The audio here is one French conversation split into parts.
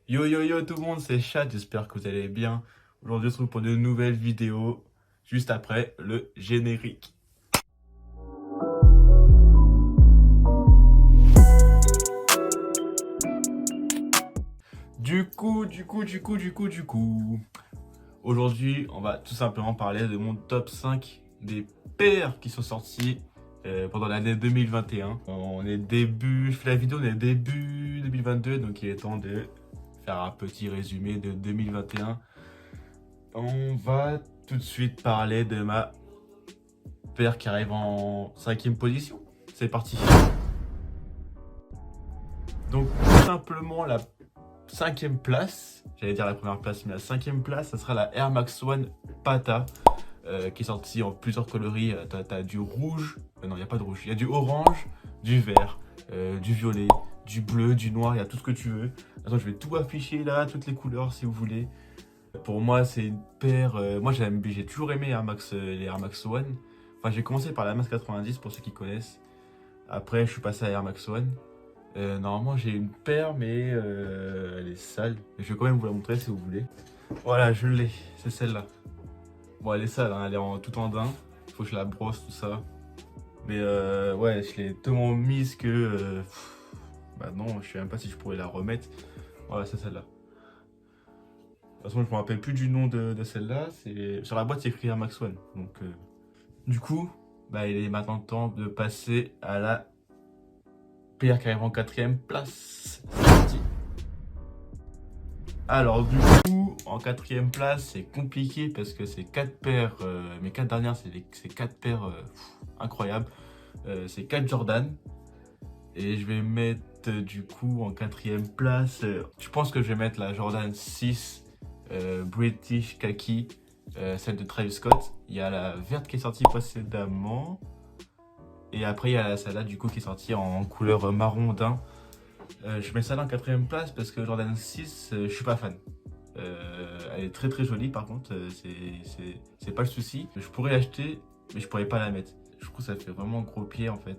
Yo yo yo tout le monde, c'est Chat, j'espère que vous allez bien. Aujourd'hui on se retrouve pour de nouvelles vidéos, juste après le générique. Du coup, aujourd'hui on va tout simplement parler de mon top 5 des paires qui sont sortis pendant l'année 2021. On est début, je fais la vidéo, on est début 2022, donc il est temps de faire un petit résumé de 2021. On va tout de suite parler de ma paire qui arrive en 5e position. C'est parti. Donc tout simplement la 5e place, j'allais dire la première place, mais la 5e place, ça sera la Air Max One Pata, qui est sortie en plusieurs coloris. T'as du rouge, non il n'y a pas de rouge, il y a du orange, du vert, du violet, du bleu, du noir, il y a tout ce que tu veux. Attends, je vais tout afficher là, toutes les couleurs si vous voulez. Pour moi, c'est une paire. Moi, j'ai toujours aimé les Air Max One. Enfin, j'ai commencé par la Max 90 pour ceux qui connaissent. Après, je suis passé à Air Max One. Normalement, j'ai une paire, mais elle est sale. Je vais quand même vous la montrer si vous voulez. Voilà, je l'ai. C'est celle-là. Bon, elle est sale, hein, elle est tout en daim. Faut que je la brosse, tout ça. Mais ouais, je l'ai tellement mise que. Bah non, je sais même pas si je pourrais la remettre. Voilà, c'est celle-là. De toute façon, je me rappelle plus du nom de celle-là. Sur la boîte, c'est écrit Air Max One. Donc, du coup, bah, il est maintenant temps de passer à la paire qui arrive en 4e place. C'est parti. Alors, du coup, en 4e place, c'est compliqué parce que c'est 4 paires. Mes 4 dernières, c'est 4 paires incroyables. C'est 4 Jordan. Et je vais mettre du coup en 4e place. Je pense que je vais mettre la Jordan 6 British Khaki, celle de Travis Scott. Il y a la verte qui est sortie précédemment. Et après, il y a celle-là du coup qui est sortie en couleur marron daim. Je mets ça en 4e place parce que Jordan 6, je suis pas fan. Elle est très très jolie par contre, c'est pas le souci. Je pourrais l'acheter, mais je pourrais pas la mettre. Je trouve que ça fait vraiment gros pied en fait.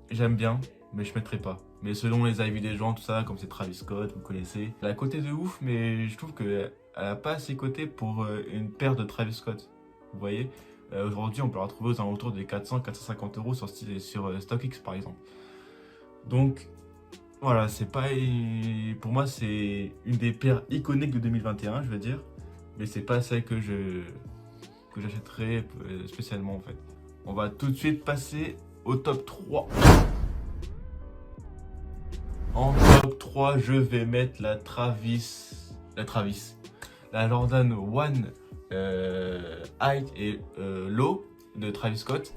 J'aime bien, mais je mettrai pas. Mais selon les avis des gens, tout ça, comme c'est Travis Scott, vous connaissez. Elle a côté de ouf, mais je trouve qu'elle a pas assez côté pour une paire de Travis Scott. Vous voyez, aujourd'hui, on peut la retrouver aux alentours des 400-450 euros sur StockX par exemple. Donc, voilà, c'est pas. Pour moi, c'est une des paires iconiques de 2021, je veux dire. Mais c'est pas celle que j'achèterais spécialement en fait. On va tout de suite passer au top 3. En top 3, je vais mettre la Jordan 1 Height et Low de Travis Scott.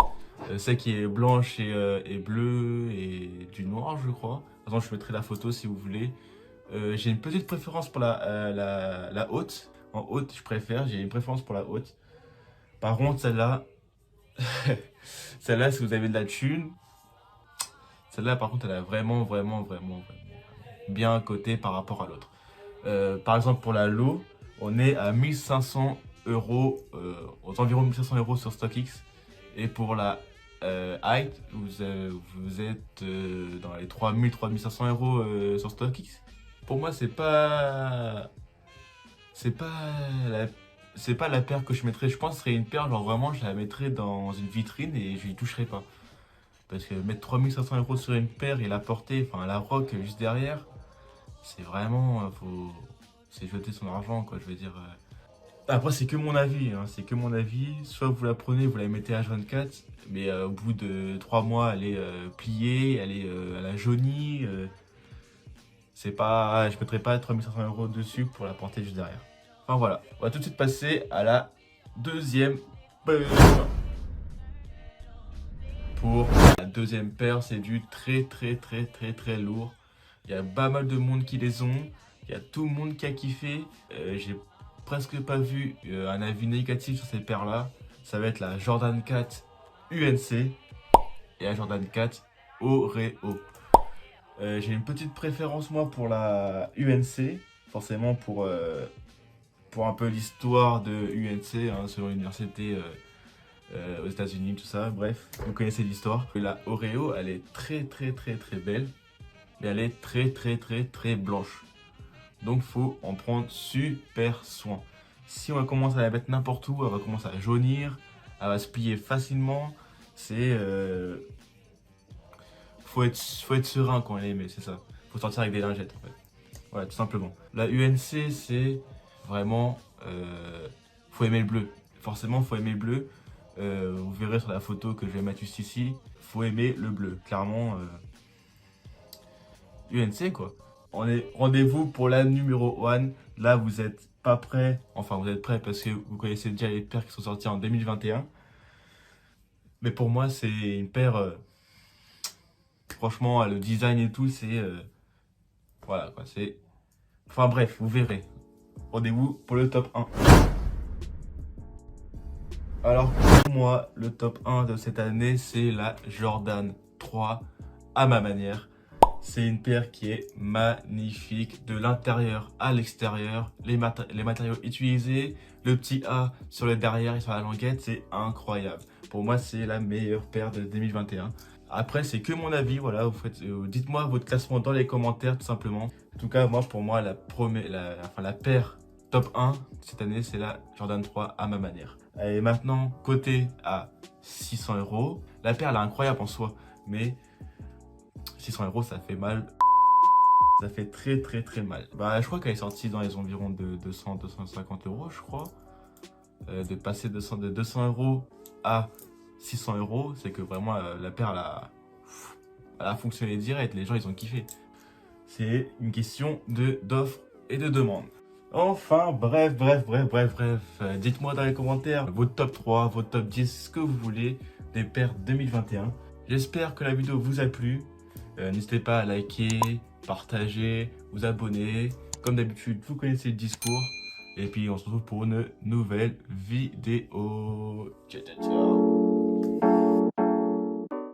Celle qui est blanche et bleue et du noir, je crois. Attends, je mettrai la photo si vous voulez. J'ai une petite préférence pour la haute. En haute, je préfère. J'ai une préférence pour la haute. Par contre, celle-là, celle-là, si vous avez de la thune, celle-là, par contre, elle a vraiment bien à côté par rapport à l'autre. Par exemple, pour la low, on est à 1500 euros, aux environs 1500 euros sur StockX. Et pour la height, vous êtes dans les 3000-3500 euros sur StockX. Pour moi, c'est pas la, c'est pas la paire que je mettrais. Je pense que ce serait une paire, genre vraiment, je la mettrais dans une vitrine et je n'y toucherais pas. Parce que mettre 3500 euros sur une paire et la porter, enfin la rock juste derrière, c'est vraiment, c'est jeter son argent, quoi, je veux dire. Après, c'est que mon avis, hein, c'est que mon avis. Soit vous la prenez, vous la mettez à H24, mais au bout de 3 mois, elle est pliée, elle a jauni. C'est pas, je mettrai pas 3500 euros dessus pour la porter juste derrière. Enfin voilà, on va tout de suite passer à la deuxième paire. Pour la deuxième paire, c'est du très lourd. Il y a pas mal de monde qui les ont. Il y a tout le monde qui a kiffé. J'ai presque pas vu un avis négatif sur ces paires-là. Ça va être la Jordan 4 UNC et la Jordan 4 Oreo. J'ai une petite préférence moi pour la UNC, forcément pour un peu l'histoire de UNC, hein, selon l'université aux États-Unis, tout ça. Bref, vous connaissez l'histoire. La Oreo, elle est très belle, mais elle est très blanche. Donc faut en prendre super soin. Si on commence à la mettre n'importe où, elle va commencer à jaunir, elle va se plier facilement. C'est faut être serein quand elle est aimée, c'est ça. Faut sortir avec des lingettes en fait. Voilà, tout simplement. La UNC, c'est vraiment faut aimer le bleu. Forcément, faut aimer le bleu. Vous verrez sur la photo que je vais mettre juste ici. Faut aimer le bleu. Clairement, UNC quoi. On est rendez-vous pour la numéro 1. Là, vous êtes pas prêts. Enfin, vous êtes prêts parce que vous connaissez déjà les paires qui sont sorties en 2021. Mais pour moi, c'est une paire. Franchement, le design et tout, c'est. Voilà quoi. C'est. Enfin bref, vous verrez. Rendez-vous pour le top 1. Alors pour moi, le top 1 de cette année, c'est la Jordan 3 à ma manière. C'est une paire qui est magnifique de l'intérieur à l'extérieur. Les matériaux utilisés, le petit A sur le derrière et sur la languette, c'est incroyable. Pour moi, c'est la meilleure paire de 2021. Après, c'est que mon avis, voilà, dites-moi votre classement dans les commentaires tout simplement. En tout cas, moi, pour moi, la paire top 1 cette année, c'est la Jordan 3 à ma manière. Et maintenant, côté à 600 €, la paire elle est incroyable en soi, mais 600 €, ça fait mal. Ça fait très très très mal. Bah, je crois qu'elle est sortie dans les environs de 200-250 €, je crois. De passer de 200 € à 600 €, c'est que vraiment la paire elle a fonctionné direct. Les gens ils ont kiffé. C'est une question d'offre et de demande. Enfin, bref. Dites-moi dans les commentaires votre top 3, votre top 10, ce que vous voulez des paires 2021. J'espère que la vidéo vous a plu. N'hésitez pas à liker, partager, vous abonner. Comme d'habitude, vous connaissez le discours. Et puis, on se retrouve pour une nouvelle vidéo. Ciao, ciao, ciao.